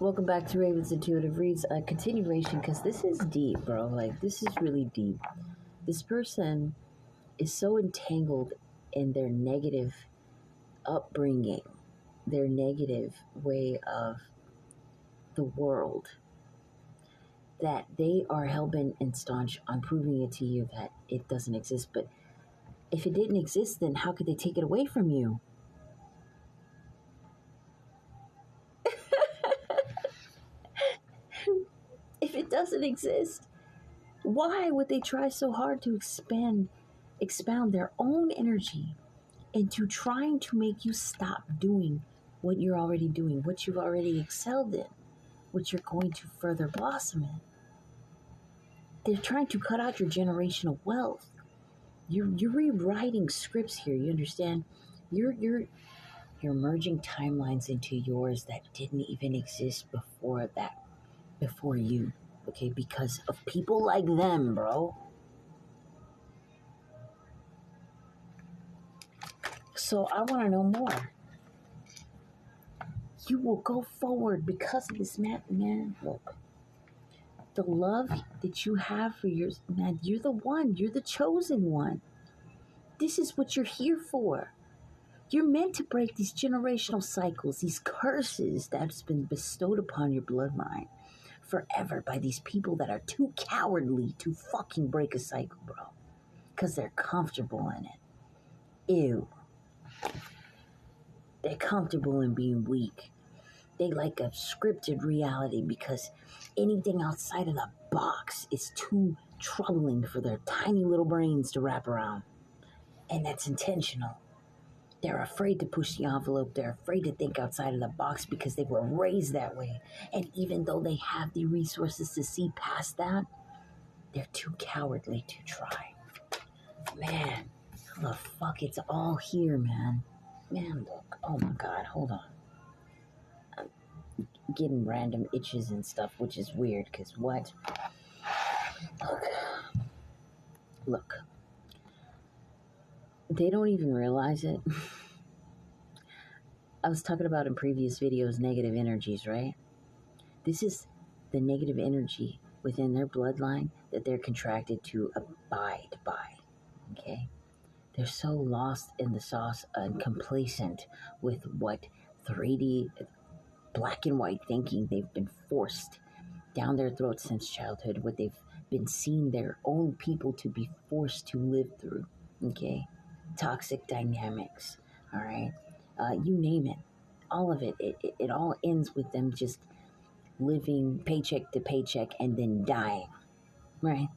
Welcome back to Raven's Intuitive Reads. A continuation, because this is deep, bro. Like, this is really deep. This person is so entangled in their negative upbringing, their negative way of the world, that they are hell-bent and staunch on proving it to you that it doesn't exist. But if it didn't exist, then how could they take it away from you? If it doesn't exist, why would they try so hard to expound their own energy into trying to make you stop doing what you're already doing, what you've already excelled in, what you're going to further blossom in? They're trying to cut out your generational wealth. You're rewriting scripts here. You understand? You're merging timelines into yours that didn't even exist before you. Okay, because of people like them, bro. So I want to know more. You will go forward because of this, man. Look, the love that you have for yours, man, you're the one. You're the chosen one. This is what you're here for. You're meant to break these generational cycles, these curses that's been bestowed upon your bloodline forever by these people that are too cowardly to fucking break a cycle, bro. Because they're comfortable in it. Ew. They're comfortable in being weak. They like a scripted reality because anything outside of the box is too troubling for their tiny little brains to wrap around. And that's intentional. They're afraid to push the envelope. They're afraid to think outside of the box because they were raised that way. And even though they have the resources to see past that, they're too cowardly to try. Man, how the fuck? It's all here, man. Man, look. Oh my God, hold on. I'm getting random itches and stuff, which is weird, because what? Look. They don't even realize it. I was talking about in previous videos, negative energies, right? This is the negative energy within their bloodline that they're contracted to abide by, okay? They're so lost in the sauce and complacent with what 3D, black and white thinking they've been forced down their throats since childhood, what they've been seeing their own people to be forced to live through, okay? Toxic dynamics, all right? You name it, all of it. It all ends with them just living paycheck to paycheck and then dying, right?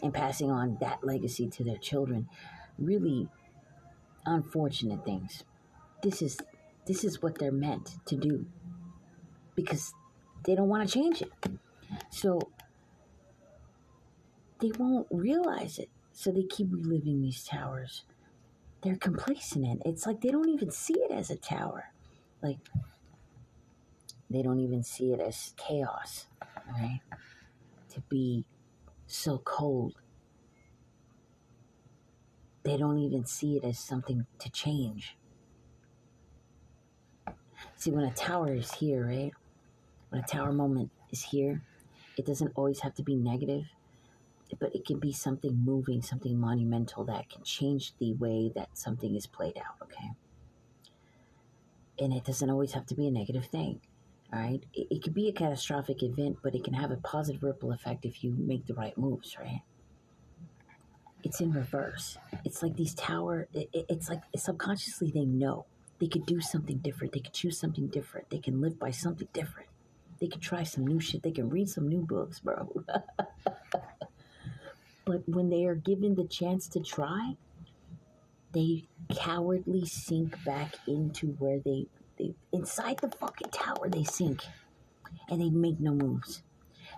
And passing on that legacy to their children. Really unfortunate things. This is what they're meant to do because they don't want to change it. So they won't realize it. So they keep reliving these towers. They're complacent in it. It's like they don't even see it as a tower. Like, they don't even see it as chaos, right? To be so cold. They don't even see it as something to change. See, when a tower is here, right? When a tower moment is here, it doesn't always have to be negative, but it can be something moving, something monumental that can change the way that something is played out, okay? And it doesn't always have to be a negative thing, all right? It could be a catastrophic event, but it can have a positive ripple effect if you make the right moves, right? It's in reverse. It's like these it's like subconsciously they know. They could do something different. They could choose something different. They can live by something different. They can try some new shit. They can read some new books, bro. But when they are given the chance to try, they cowardly sink back into where they inside the fucking tower, they sink. And they make no moves.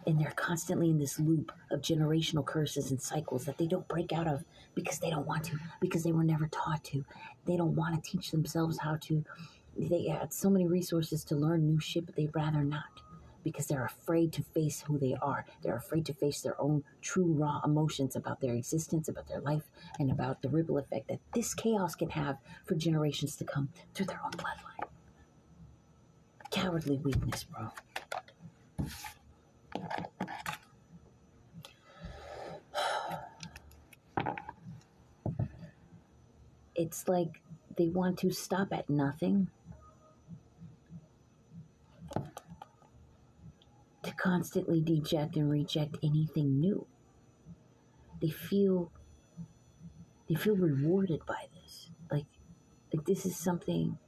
And they're constantly in this loop of generational curses and cycles that they don't break out of because they don't want to, because they were never taught to. They don't want to teach themselves how to. They had so many resources to learn new shit, but they'd rather not because they're afraid to face who they are. They're afraid to face their own true raw emotions about their existence, about their life, and about the ripple effect that this chaos can have for generations to come through their own bloodline. cowardly weakness, bro. It's like they want to stop at nothing to constantly deject and reject anything new. They feel rewarded by this. Like this is something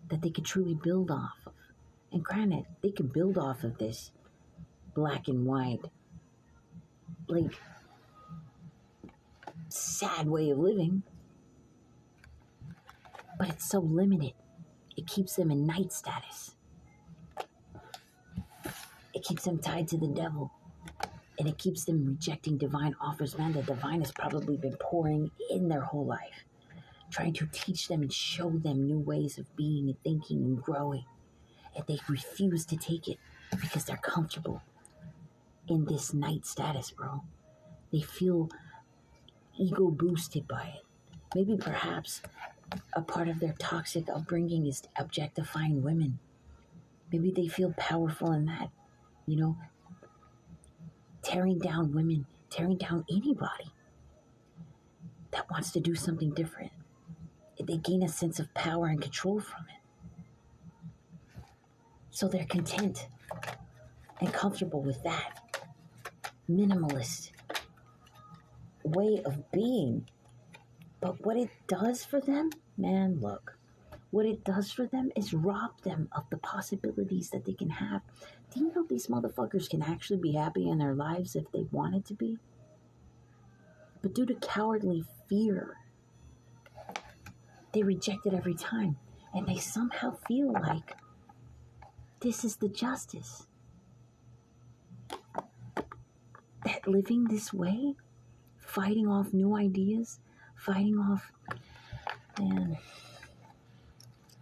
that they could truly build off of. And granted, they can build off of this black and white, like, sad way of living. But it's so limited. It keeps them in night status. It keeps them tied to the devil. And it keeps them rejecting divine offers. Man, the divine has probably been pouring in their whole life, trying to teach them and show them new ways of being and thinking and growing. And they refuse to take it because they're comfortable in this night status, bro. They feel ego boosted by it. Maybe perhaps a part of their toxic upbringing is objectifying women. Maybe they feel powerful in that, you know, tearing down women, tearing down anybody that wants to do something different. They gain a sense of power and control from it. So they're content and comfortable with that minimalist way of being. But what it does for them, man, look, what it does for them is rob them of the possibilities that they can have. Do you know these motherfuckers can actually be happy in their lives if they wanted to be? But due to cowardly fear, they reject it every time. And they somehow feel like this is the justice. That living this way, fighting off new ideas, fighting off, man,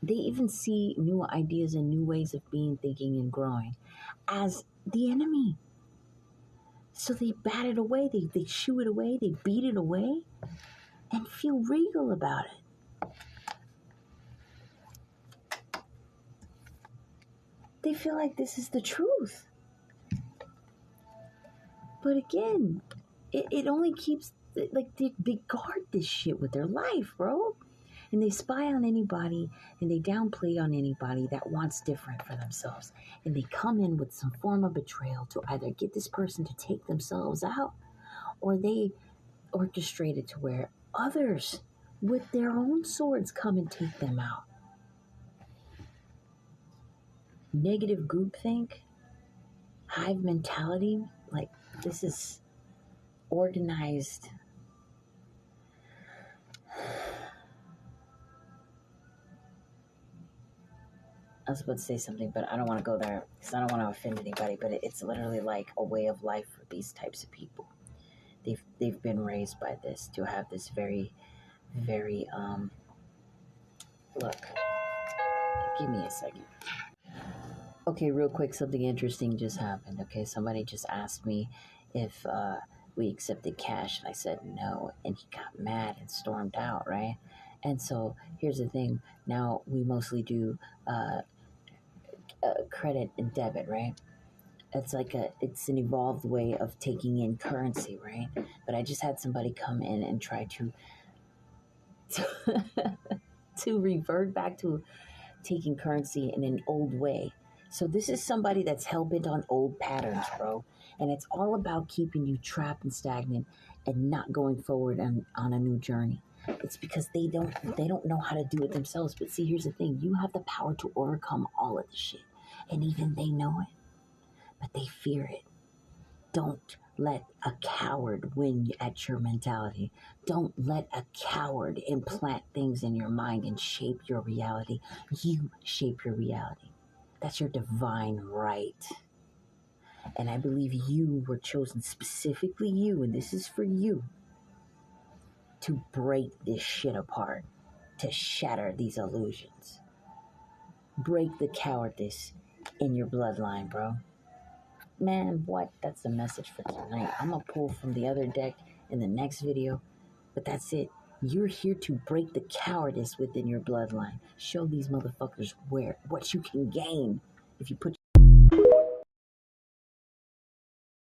they even see new ideas and new ways of being, thinking, and growing as the enemy. So they bat it away, they shoo it away, they beat it away, and feel regal about it. They feel like this is the truth. But again, it only keeps, like, they guard this shit with their life, bro. And they spy on anybody and they downplay on anybody that wants different for themselves. And they come in with some form of betrayal to either get this person to take themselves out, or they orchestrate it to where others with their own swords come and take them out. Negative groupthink, hive mentality, like, this is organized. I was about to say something, but I don't want to go there because I don't want to offend anybody, but it's literally like a way of life for these types of people. They've been raised by this, to have this very, very, look, give me a second. Okay, real quick, something interesting just happened. Okay, somebody just asked me if we accepted cash, and I said no, and he got mad and stormed out, right? And so here's the thing. Now we mostly do credit and debit, right? It's an evolved way of taking in currency, right? But I just had somebody come in and try to to revert back to taking currency in an old way. So this is somebody that's hell-bent on old patterns, bro. And it's all about keeping you trapped and stagnant and not going forward on a new journey. It's because they don't know how to do it themselves. But see, here's the thing. You have the power to overcome all of this shit. And even they know it. But they fear it. Don't let a coward win at your mentality. Don't let a coward implant things in your mind and shape your reality. You shape your reality. That's your divine right. And I believe you were chosen, specifically you, and this is for you, to break this shit apart, to shatter these illusions. Break the cowardice in your bloodline, bro. Man, what? That's the message for tonight. I'm going to pull from the other deck in the next video, but that's it. You're here to break the cowardice within your bloodline. Show these motherfuckers what you can gain if you put